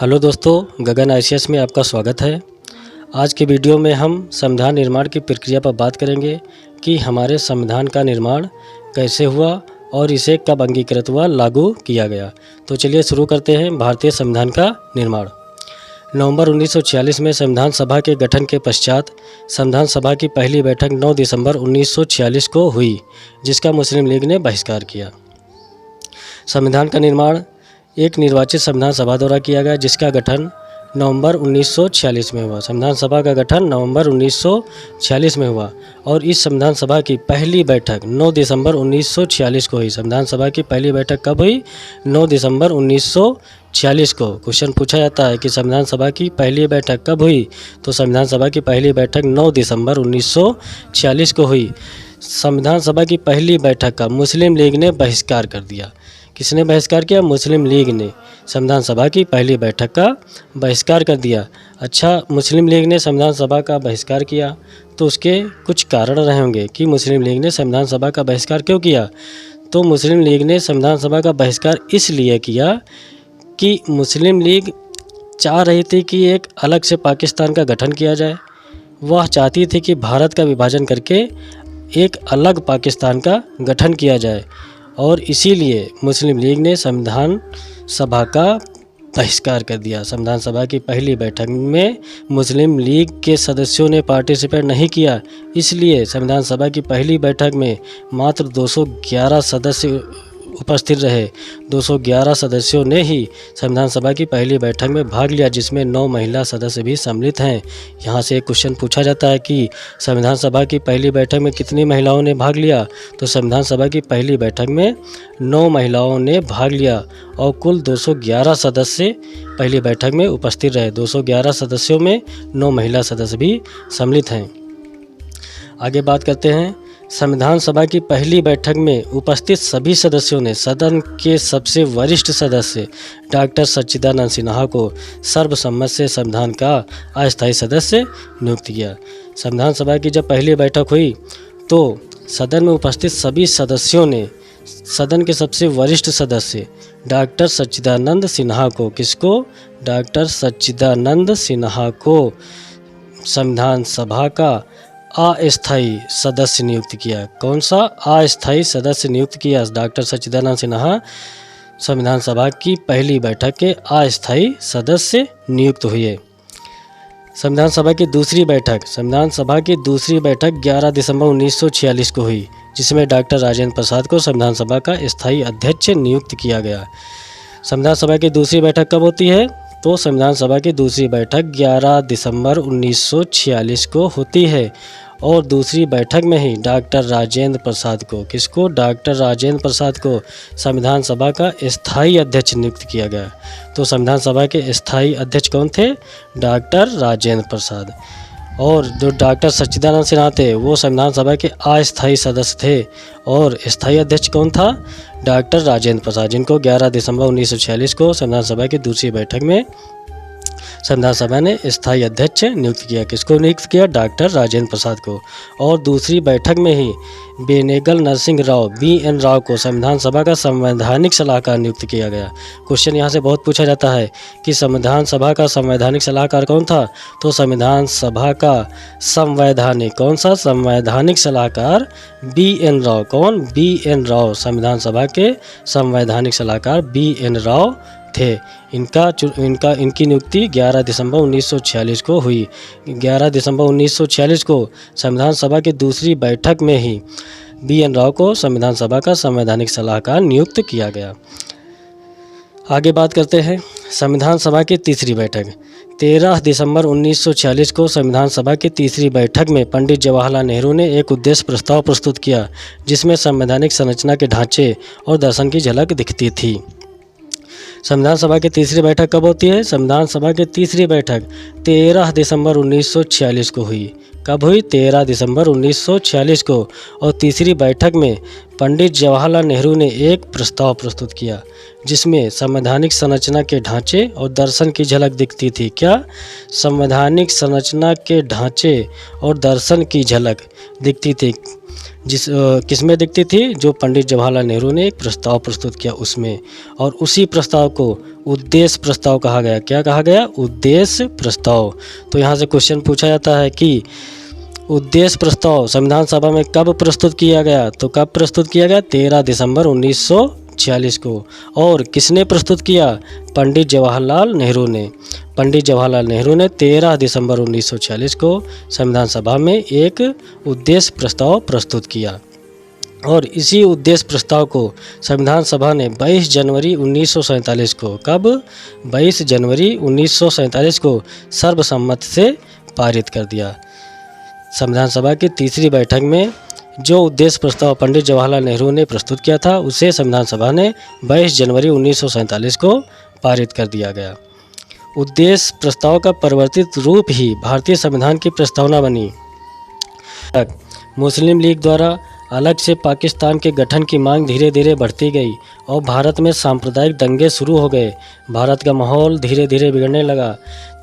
Hello दोस्तों, गगन ICS में आपका स्वागत है। आज के वीडियो में हम संविधान निर्माण की प्रक्रिया पर बात करेंगे कि हमारे संविधान का निर्माण कैसे हुआ और इसे कब अंगीकृत हुआ, लागू किया गया। तो चलिए शुरू करते हैं भारतीय संविधान का निर्माण। नवंबर 1946 में संविधान सभा के गठन के पश्चात संविधान सभा की पहली बैठक 9 दिसंबर 1946 को हुई, जिसका मुस्लिम लीग ने बहिष्कार किया। संविधान का निर्माण एक निर्वाचित संविधान सभा द्वारा किया गया, जिसका गठन नवंबर 1946 में हुआ। संविधान सभा का गठन नवंबर 1946 में हुआ और इस संविधान सभा की पहली बैठक 9 दिसंबर 1946 को हुई। संविधान सभा की पहली बैठक कब हुई? 9 दिसंबर 1946 को। क्वेश्चन पूछा जाता है कि संविधान सभा की पहली बैठक कब हुई? तो संविधान सभा की पहली बैठक 9 दिसंबर 1946 को हुई। संविधान सभा की पहली बैठक का मुस्लिम लीग ने बहिष्कार कर दिया। किसने बहिष्कार किया? मुस्लिम लीग ने संविधान सभा की पहली बैठक का बहिष्कार कर दिया। अच्छा, मुस्लिम लीग ने संविधान सभा का बहिष्कार किया तो उसके कुछ कारण रहे होंगे कि मुस्लिम लीग ने संविधान सभा का बहिष्कार क्यों किया। तो मुस्लिम लीग ने संविधान सभा का बहिष्कार इसलिए किया कि मुस्लिम लीग चाह रही थी कि एक अलग से पाकिस्तान का गठन किया जाए। वह चाहती थी कि भारत का विभाजन करके एक अलग पाकिस्तान का गठन किया जाए और इसीलिए मुस्लिम लीग ने संविधान सभा का बहिष्कार कर दिया। संविधान सभा की पहली बैठक में मुस्लिम लीग के सदस्यों ने पार्टिसिपेट नहीं किया, इसलिए संविधान सभा की पहली बैठक में मात्र 211 सदस्य उपस्थित रहे। 211 सदस्यों ने ही संविधान सभा की पहली बैठक में भाग लिया, जिसमें 9 महिला सदस्य भी सम्मिलित हैं। यहाँ से एक क्वेश्चन पूछा जाता है कि संविधान सभा की पहली बैठक में कितनी महिलाओं ने भाग लिया? तो संविधान सभा की पहली बैठक में 9 महिलाओं ने भाग लिया और कुल 211 सदस्य पहली बैठक में उपस्थित रहे। 211 सदस्यों में 9 महिला सदस्य भी सम्मिलित हैं। आगे बात करते हैं। संविधान सभा की पहली बैठक में उपस्थित सभी सदस्यों ने सदन के सबसे वरिष्ठ सदस्य डॉक्टर सच्चिदानंद सिन्हा को सर्वसम्मत से संविधान का अस्थायी सदस्य नियुक्त किया। संविधान सभा की जब पहली बैठक हुई तो सदन में उपस्थित सभी सदस्यों ने सदन के सबसे वरिष्ठ सदस्य डॉक्टर सच्चिदानंद सिन्हा को, किसको? डॉक्टर सच्चिदानंद सिन्हा को संविधान सभा का अस्थायी सदस्य नियुक्त किया। कौन सा? अस्थायी सदस्य नियुक्त किया। डॉक्टर सच्चिदानंद सिन्हा संविधान सभा की पहली बैठक के अस्थायी सदस्य नियुक्त हुए। संविधान सभा की दूसरी बैठक 11 दिसंबर 1946 को हुई, जिसमें डॉक्टर राजेंद्र प्रसाद को संविधान सभा का स्थायी अध्यक्ष नियुक्त किया गया। संविधान सभा की दूसरी बैठक कब होती है? तो संविधान सभा की दूसरी बैठक 11 दिसंबर 1946 को होती है और दूसरी बैठक में ही डॉक्टर राजेंद्र प्रसाद को, किसको? डॉक्टर राजेंद्र प्रसाद को संविधान सभा का स्थायी अध्यक्ष नियुक्त किया गया। तो संविधान सभा के स्थायी अध्यक्ष कौन थे? डॉक्टर राजेंद्र प्रसाद। और जो डॉक्टर सच्चिदानंद सिन्हा थे वो संविधान सभा के अस्थायी सदस्य थे और स्थायी अध्यक्ष कौन था? डॉक्टर राजेंद्र प्रसाद, जिनको 11 दिसंबर 1946 को संविधान सभा की दूसरी बैठक में संविधान सभा ने स्थायी अध्यक्ष नियुक्त किया। किसको नियुक्त किया? डॉक्टर राजेंद्र प्रसाद को। और दूसरी बैठक में ही बेनेगल नरसिंह राव BN राव को संविधान सभा का संवैधानिक सलाहकार नियुक्त किया गया। क्वेश्चन यहाँ से बहुत पूछा जाता है कि संविधान सभा का संवैधानिक सलाहकार कौन था? तो संविधान सभा का संवैधानिक, कौन सा? संवैधानिक सलाहकार BN राव। कौन? BN राव। संविधान सभा के संवैधानिक सलाहकार BN राव थे। इनकी नियुक्ति 11 दिसंबर 1946 को हुई। 11 दिसंबर 1946 को संविधान सभा की दूसरी बैठक में ही BN राव को संविधान सभा का संवैधानिक सलाहकार नियुक्त किया गया। आगे बात करते हैं संविधान सभा की तीसरी बैठक 13 दिसंबर 1946 को संविधान सभा की तीसरी बैठक में पंडित जवाहरलाल नेहरू ने एक उद्देश्य प्रस्ताव प्रस्तुत किया, जिसमें संवैधानिक संरचना के ढांचे और दर्शन की झलक दिखती थी। संविधान सभा की तीसरी बैठक कब होती है? संविधान सभा की तीसरी बैठक 13 दिसंबर 1946 को हुई। कब हुई? 13 दिसंबर 1946 को। और तीसरी बैठक में पंडित जवाहरलाल नेहरू ने एक प्रस्ताव प्रस्तुत किया, जिसमें संवैधानिक संरचना के ढांचे और दर्शन की झलक दिखती थी। क्या? संवैधानिक संरचना के ढांचे और दर्शन की झलक दिखती थी। किसमें दिखती थी? जो पंडित जवाहरलाल नेहरू ने एक प्रस्ताव प्रस्तुत किया उसमें। और उसी प्रस्ताव को उद्देश्य प्रस्ताव कहा गया। क्या कहा गया? उद्देश्य प्रस्ताव। तो यहाँ से क्वेश्चन पूछा जाता है कि उद्देश्य प्रस्ताव संविधान सभा में कब प्रस्तुत किया गया? तो कब प्रस्तुत किया गया? 13 दिसंबर 1946 को। और किसने प्रस्तुत किया? पंडित जवाहरलाल नेहरू ने। पंडित जवाहरलाल नेहरू ने 13 दिसंबर 1946 को संविधान सभा में एक उद्देश्य प्रस्ताव प्रस्तुत किया। और इसी उद्देश्य प्रस्ताव को संविधान सभा ने 22 जनवरी 1947 को, कब? 22 जनवरी 1947 को सर्वसम्मति से पारित कर दिया। संविधान सभा की तीसरी बैठक में जो उद्देश्य प्रस्ताव पंडित जवाहरलाल नेहरू ने प्रस्तुत किया था उसे संविधान सभा ने 22 जनवरी 1947 को पारित कर दिया गया। उद्देश्य प्रस्ताव का परिवर्तित रूप ही भारतीय संविधान की प्रस्तावना बनी। मुस्लिम लीग द्वारा अलग से पाकिस्तान के गठन की मांग धीरे धीरे बढ़ती गई और भारत में सांप्रदायिक दंगे शुरू हो गए। भारत का माहौल धीरे धीरे बिगड़ने लगा।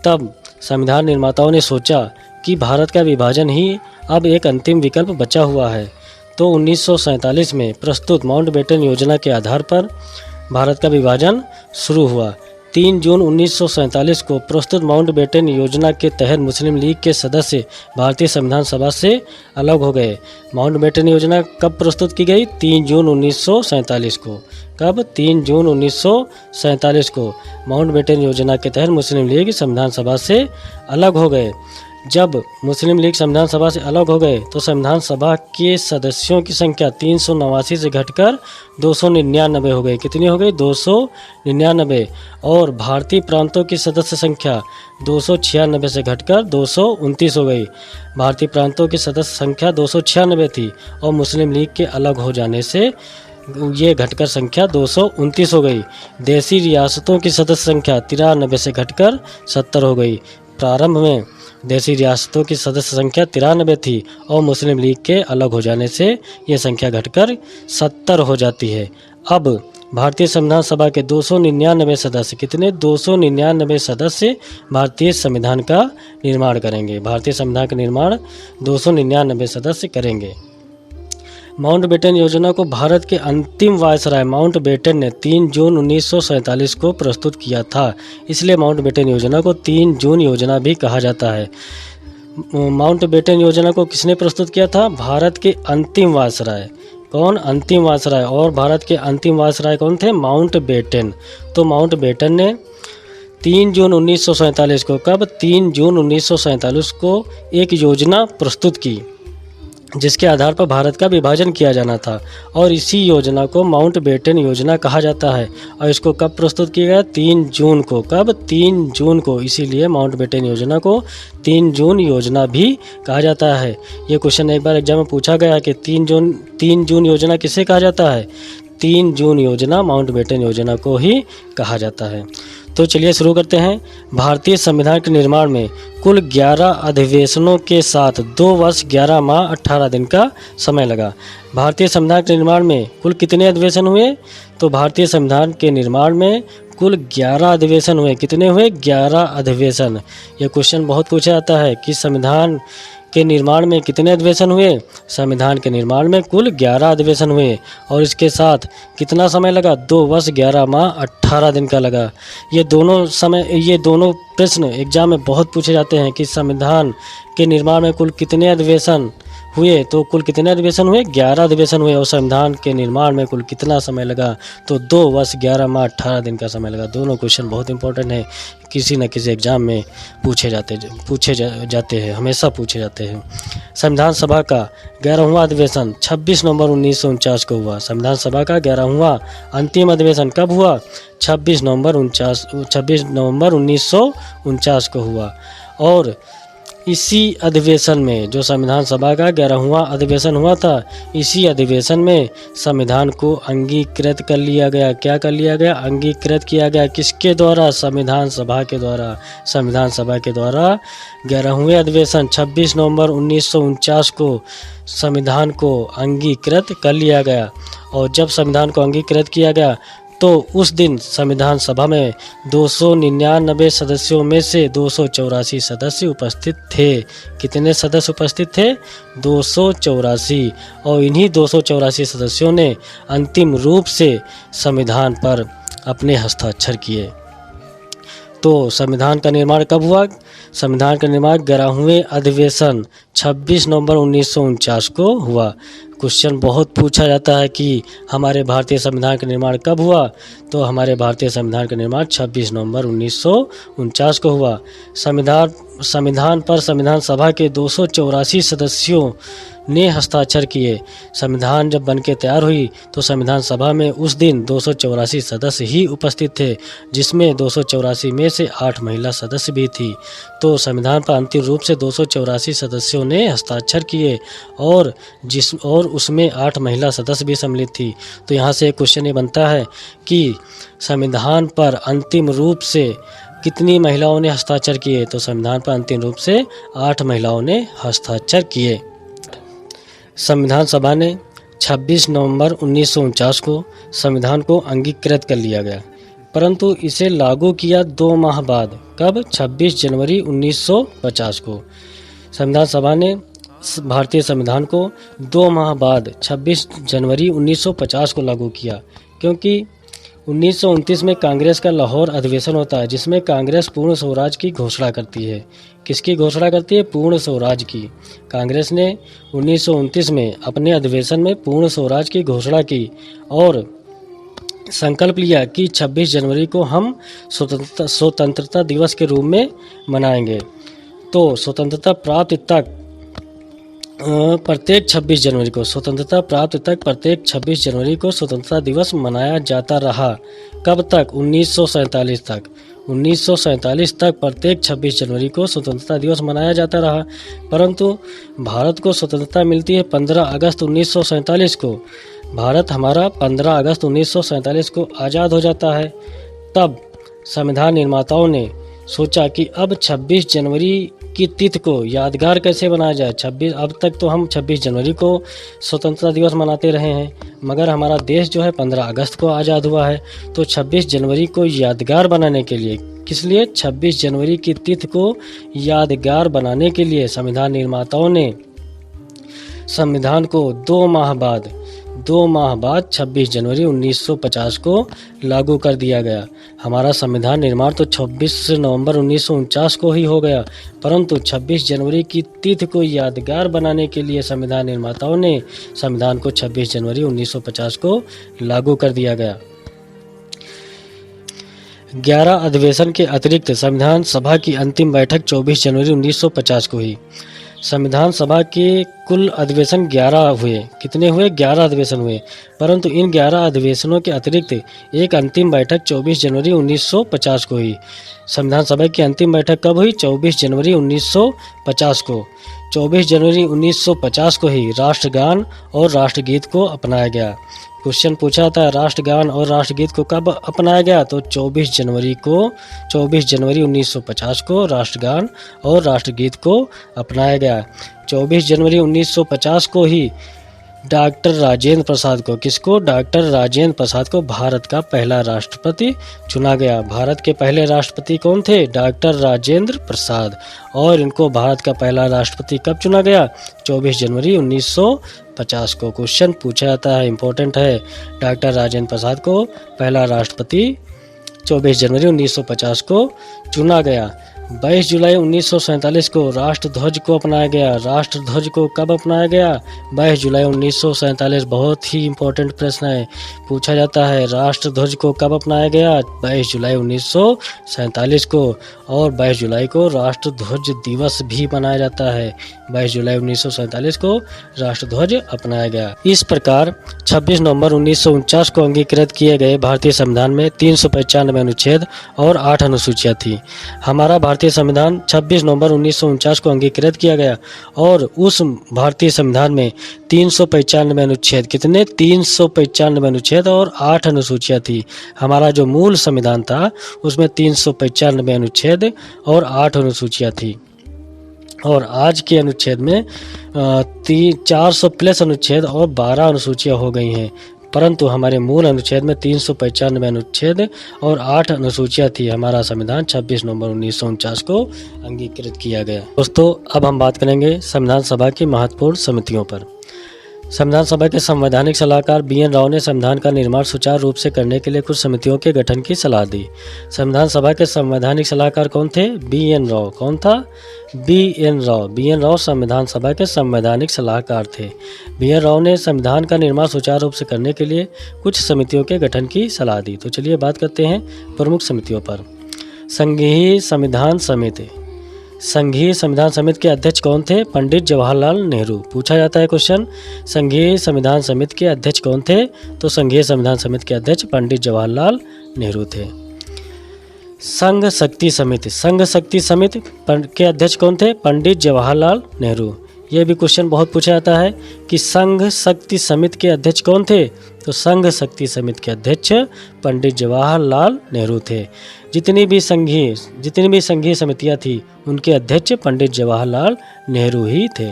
तब संविधान निर्माताओं ने सोचा कि भारत का विभाजन ही अब एक अंतिम विकल्प बचा हुआ है। तो 1947 में प्रस्तुत माउंटबेटन योजना के आधार पर भारत का विभाजन शुरू हुआ। 3 जून 1947 को प्रस्तुत माउंटबेटन योजना के तहत मुस्लिम लीग के सदस्य भारतीय संविधान सभा से अलग हो गए। माउंटबेटन योजना कब प्रस्तुत की गई? 3 जून 1947 को। कब? 3 जून 1947 को माउंटबेटन योजना के तहत मुस्लिम लीग संविधान सभा से अलग हो गए। जब मुस्लिम लीग संविधान सभा से अलग हो गए तो संविधान सभा के सदस्यों की संख्या 389 से घटकर 299 हो गई। कितनी हो गई? 299। और भारतीय प्रांतों की सदस्य संख्या 296 से घटकर 229 हो गई। भारतीय प्रांतों की सदस्य संख्या 296 थी और मुस्लिम लीग के अलग हो जाने से ये घटकर संख्या 229 हो गई। देशी रियासतों की सदस्य संख्या 93 से घटकर 70 हो गई। प्रारंभ में देशी रियासतों की सदस्य संख्या 93 थी और मुस्लिम लीग के अलग हो जाने से ये संख्या घटकर 70 हो जाती है। अब भारतीय संविधान सभा के 299 सदस्य, कितने? 299 सदस्य भारतीय संविधान का निर्माण करेंगे। भारतीय संविधान का निर्माण 299 सदस्य करेंगे। माउंटबेटन योजना को भारत के अंतिम वायसराय माउंटबेटन ने 3 जून 1947 को प्रस्तुत किया था, इसलिए माउंटबेटन योजना को 3 जून योजना भी कहा जाता है। माउंटबेटन योजना को किसने प्रस्तुत किया था? भारत के अंतिम वायसराय। कौन? अंतिम वायसराय। और भारत के अंतिम वायसराय कौन थे? माउंटबेटन। तो माउंटबेटन ने 3 जून 1947 को, कब? 3 जून 1947 को एक योजना प्रस्तुत की जिसके आधार पर भारत का विभाजन किया जाना था और इसी योजना को माउंटबेटन योजना कहा जाता है। और इसको कब प्रस्तुत किया गया? 3 जून को। कब? 3 जून को। इसीलिए माउंटबेटन योजना को 3 जून योजना भी कहा जाता है। ये क्वेश्चन एक बार एग्जाम में पूछा गया कि 3 जून योजना किसे कहा जाता है? 3 जून योजना माउंटबेटन योजना को ही कहा जाता है। तो चलिए शुरू करते हैं। भारतीय संविधान के निर्माण में कुल 11 अधिवेशनों के साथ 2 वर्ष 11 माह 18 दिन का समय लगा। भारतीय संविधान के निर्माण में कुल कितने अधिवेशन हुए? तो भारतीय संविधान के निर्माण में कुल 11 अधिवेशन हुए। कितने हुए? 11 अधिवेशन। यह क्वेश्चन बहुत पूछा जाता है कि संविधान के निर्माण में कितने अधिवेशन हुए? संविधान के निर्माण में कुल 11 अधिवेशन हुए और इसके साथ कितना समय लगा? 2 वर्ष 11 माह 18 दिन का लगा। ये दोनों प्रश्न एग्जाम में बहुत पूछे जाते हैं कि संविधान के निर्माण में कुल कितने अधिवेशन हुए? तो कुल कितने अधिवेशन हुए? 11 अधिवेशन हुए। और संविधान के निर्माण में कुल कितना समय लगा? तो 2 वर्ष 11 माह 18 दिन का समय लगा। दोनों क्वेश्चन बहुत इंपॉर्टेंट है, किसी न किसी एग्जाम में पूछे जाते हैं, हमेशा पूछे जाते हैं। संविधान सभा का 11वां अधिवेशन 26 नवंबर 1949 को हुआ। संविधान सभा का 11वां अंतिम अधिवेशन कब हुआ? 26 नवंबर 1949 को हुआ। और इसी अधिवेशन में, जो संविधान सभा का 11वां अधिवेशन हुआ था, इसी अधिवेशन में संविधान को अंगीकृत कर लिया गया। क्या कर लिया गया? अंगीकृत किया गया। किसके द्वारा? संविधान सभा के द्वारा। संविधान सभा के द्वारा 11वें अधिवेशन 26 नवंबर 1949 को संविधान को अंगीकृत कर लिया गया। और जब संविधान को अंगीकृत किया गया तो उस दिन संविधान सभा में 299 सदस्यों में से 284 सदस्य उपस्थित थे। कितने सदस्य उपस्थित थे? 284। और इन्हीं 284 सदस्यों ने अंतिम रूप से संविधान पर अपने हस्ताक्षर किए। तो संविधान का निर्माण कब हुआ? संविधान का निर्माण 11वें अधिवेशन 26 नवंबर 1949 को हुआ। क्वेश्चन बहुत पूछा जाता है कि हमारे भारतीय संविधान का निर्माण कब हुआ? तो हमारे भारतीय संविधान का निर्माण 26 नवंबर 1949 को हुआ। संविधान पर संविधान सभा के 284 सदस्यों ने हस्ताक्षर किए। संविधान जब बनके तैयार हुई तो संविधान सभा में उस दिन 284 सदस्य ही उपस्थित थे, जिसमें 284 में से 8 महिला सदस्य भी थी। तो संविधान पर अंतिम रूप से 284 सदस्यों ने हस्ताक्षर किए और उसमें 8 महिला सदस्य भी सम्मिलित थी। तो यहाँ से एक क्वेश्चन ये बनता है कि संविधान पर अंतिम रूप से कितनी महिलाओं ने हस्ताक्षर किए? तो संविधान पर अंतिम रूप से 8 महिलाओं ने हस्ताक्षर किए। संविधान सभा ने 26 नवंबर 1949 को संविधान को अंगीकृत कर लिया गया, परंतु इसे लागू किया 2 माह बाद। कब? 26 जनवरी 1950 को। संविधान सभा ने भारतीय संविधान को 2 माह बाद 26 जनवरी 1950 को लागू किया, क्योंकि 1929 में कांग्रेस का लाहौर अधिवेशन होता है, जिसमें कांग्रेस पूर्ण स्वराज की घोषणा करती है। किसकी घोषणा करती है? पूर्ण स्वराज की। कांग्रेस ने 1929 में अपने अधिवेशन में पूर्ण स्वराज की घोषणा की और संकल्प लिया कि 26 जनवरी को हम स्वतंत्रता दिवस के रूप में मनाएंगे। तो स्वतंत्रता प्राप्त तक प्रत्येक 26 जनवरी को प्रत्येक 26 जनवरी को स्वतंत्रता दिवस मनाया जाता रहा। कब तक? 1947 तक। 1947 तक प्रत्येक 26 जनवरी को स्वतंत्रता दिवस मनाया जाता रहा, परंतु भारत को स्वतंत्रता मिलती है 15 अगस्त 1947 को। भारत हमारा 15 अगस्त 1947 को आज़ाद हो जाता है। तब संविधान निर्माताओं ने सोचा कि अब 26 जनवरी की तिथि को यादगार कैसे बनाया जाए। अब तक तो हम 26 जनवरी को स्वतंत्रता दिवस मनाते रहे हैं, मगर हमारा देश जो है 15 अगस्त को आज़ाद हुआ है। तो 26 जनवरी को यादगार बनाने के लिए, किस लिए? 26 जनवरी की तिथि को यादगार बनाने के लिए संविधान निर्माताओं ने संविधान को 2 माह बाद 26 जनवरी 1950 को लागू कर दिया गया। हमारा संविधान निर्माण तो 26 नवंबर 1949 को ही हो गया, परंतु 26 जनवरी की तिथि को यादगार बनाने के लिए संविधान निर्माताओं ने संविधान को 26 जनवरी 1950 को लागू कर दिया गया। 11 अधिवेशन के अतिरिक्त संविधान सभा की अंतिम बैठक 24 जनवरी 1950 को हुई। संविधान सभा के कुल अधिवेशन 11 हुए। कितने हुए? 11 अधिवेशन हुए, परंतु इन 11 अधिवेशनों के अतिरिक्त एक अंतिम बैठक 24 जनवरी 1950 को हुई। संविधान सभा की अंतिम बैठक कब हुई? 24 जनवरी 1950 को। 24 जनवरी 1950 को ही राष्ट्रगान और राष्ट्रगीत को अपनाया गया। क्वेश्चन पूछा था राष्ट्रगान और राष्ट्रगीत को कब अपनाया गया? तो 24 जनवरी 1950 को राष्ट्रगान और राष्ट्रगीत को अपनाया गया। 24 जनवरी 1950 को ही डॉक्टर राजेंद्र प्रसाद को, किसको? डॉक्टर राजेंद्र प्रसाद को भारत का पहला राष्ट्रपति चुना गया। भारत के पहले राष्ट्रपति कौन थे? डॉक्टर राजेंद्र प्रसाद। और इनको भारत का पहला राष्ट्रपति कब चुना गया? 24 जनवरी 1950 को। क्वेश्चन पूछा जाता है, इंपॉर्टेंट है। डॉक्टर राजेंद्र प्रसाद को पहला राष्ट्रपति 24 जनवरी 1950 को चुना गया। 22 जुलाई 1947 को राष्ट्रध्वज को अपनाया गया। राष्ट्रध्वज को कब अपनाया गया? 22 जुलाई 1947। बहुत ही इम्पोर्टेंट प्रश्न है, पूछा जाता है राष्ट्रध्वज को कब अपनाया गया? 22 जुलाई 1947 को। और 22 जुलाई को राष्ट्रध्वज दिवस भी मनाया जाता है। 22 जुलाई 1947 को राष्ट्रध्वज अपनाया गया। इस प्रकार 26 नवंबर 1949 को अंगीकृत किए गए भारतीय संविधान में 395 अनुच्छेद और 8 अनुसूचियाँ थी। हमारा भारतीय संविधान 26 नवंबर 1949 को अंगीकृत किया गया और उस भारतीय संविधान में 395 अनुच्छेद, कितने? 395 अनुच्छेद और 8 अनुसूचियाँ थी। हमारा जो मूल संविधान था उसमें 395 अनुच्छेद और 8 अनुसूचियाँ थी। और आज के अनुच्छेद में 400 प्लस अनुच्छेद और 12 अनुसूचियाँ हो गई हैं, परंतु हमारे मूल अनुच्छेद में 395 अनुच्छेद और 8 अनुसूचियाँ थी। हमारा संविधान 26 नवंबर 1949 को अंगीकृत किया गया। दोस्तों, अब हम बात करेंगे संविधान सभा की महत्वपूर्ण समितियों पर। संविधान सभा के संवैधानिक सलाहकार बी.एन. राव ने संविधान का निर्माण सुचारू रूप से करने के लिए कुछ समितियों के गठन की सलाह दी। संविधान सभा के संवैधानिक सलाहकार कौन थे? बी.एन. राव। कौन था? बी.एन. राव। बी.एन. राव संविधान सभा के संवैधानिक सलाहकार थे। बी.एन. राव ने संविधान का निर्माण सुचारू रूप से करने के लिए कुछ समितियों के गठन की सलाह दी। तो चलिए बात करते हैं प्रमुख समितियों पर। संघीय संविधान समिति। संघीय संविधान समिति के अध्यक्ष कौन थे? पंडित जवाहरलाल नेहरू। पूछा जाता है क्वेश्चन, संघीय संविधान समिति के अध्यक्ष कौन थे? तो संघीय संविधान समिति के अध्यक्ष पंडित जवाहरलाल नेहरू थे। संघ शक्ति समिति। संघ शक्ति समिति के अध्यक्ष कौन थे? पंडित जवाहरलाल नेहरू। यह भी क्वेश्चन बहुत पूछा जाता है कि संघ शक्ति समिति के अध्यक्ष कौन थे? तो संघ शक्ति समिति के अध्यक्ष पंडित जवाहरलाल नेहरू थे। जितनी भी संघीय समितियां थी उनके अध्यक्ष पंडित जवाहरलाल नेहरू ही थे।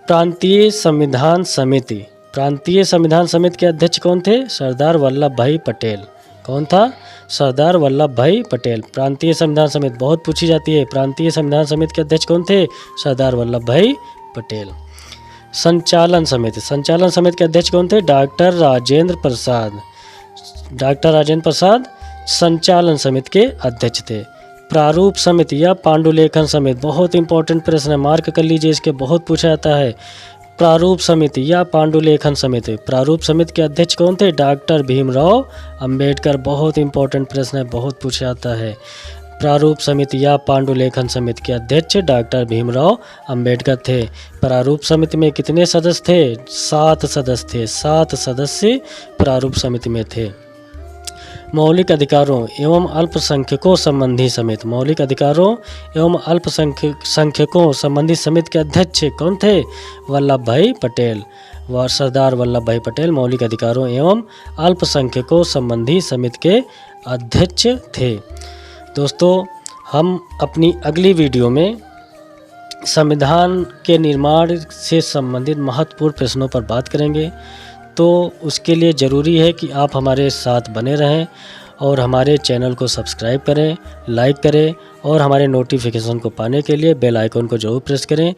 प्रांतीय संविधान समिति। प्रांतीय संविधान समिति के अध्यक्ष कौन थे? सरदार वल्लभ भाई पटेल। कौन था? सरदार वल्लभ भाई पटेल। प्रांतीय संविधान समिति बहुत पूछी जाती है। प्रांतीय संविधान समिति के अध्यक्ष कौन थे? सरदार वल्लभ भाई पटेल। संचालन समिति। संचालन समिति के अध्यक्ष कौन थे? डॉक्टर राजेंद्र प्रसाद। डॉक्टर राजेंद्र प्रसाद संचालन समिति के अध्यक्ष थे। प्रारूप समिति या पांडुलेखन समिति, बहुत इंपॉर्टेंट प्रश्न है, मार्क कर लीजिए, इसके बहुत पूछा जाता है। प्रारूप समिति या पांडुलेखन समिति। प्रारूप समिति के अध्यक्ष कौन थे? डॉक्टर भीमराव अंबेडकर। बहुत इंपॉर्टेंट प्रश्न है, बहुत पूछा जाता है। प्रारूप समिति या पांडुलेखन समिति के अध्यक्ष डॉक्टर भीमराव अंबेडकर थे। प्रारूप समिति में कितने सदस्य थे? 7 सदस्य थे। 7 सदस्य प्रारूप समिति में थे। मौलिक अधिकारों एवं अल्पसंख्यकों संबंधी समिति। मौलिक अधिकारों एवं अल्पसंख्यकों संबंधी समिति के अध्यक्ष कौन थे? वल्लभ भाई पटेल। व सरदार वल्लभ भाई पटेल मौलिक अधिकारों एवं अल्पसंख्यकों संबंधी समिति के अध्यक्ष थे। दोस्तों, हम अपनी अगली वीडियो में संविधान के निर्माण से संबंधित महत्वपूर्ण प्रश्नों पर बात करेंगे। तो उसके लिए ज़रूरी है कि आप हमारे साथ बने रहें और हमारे चैनल को सब्सक्राइब करें, लाइक करें और हमारे नोटिफिकेशन को पाने के लिए बेल आइकन को जरूर प्रेस करें।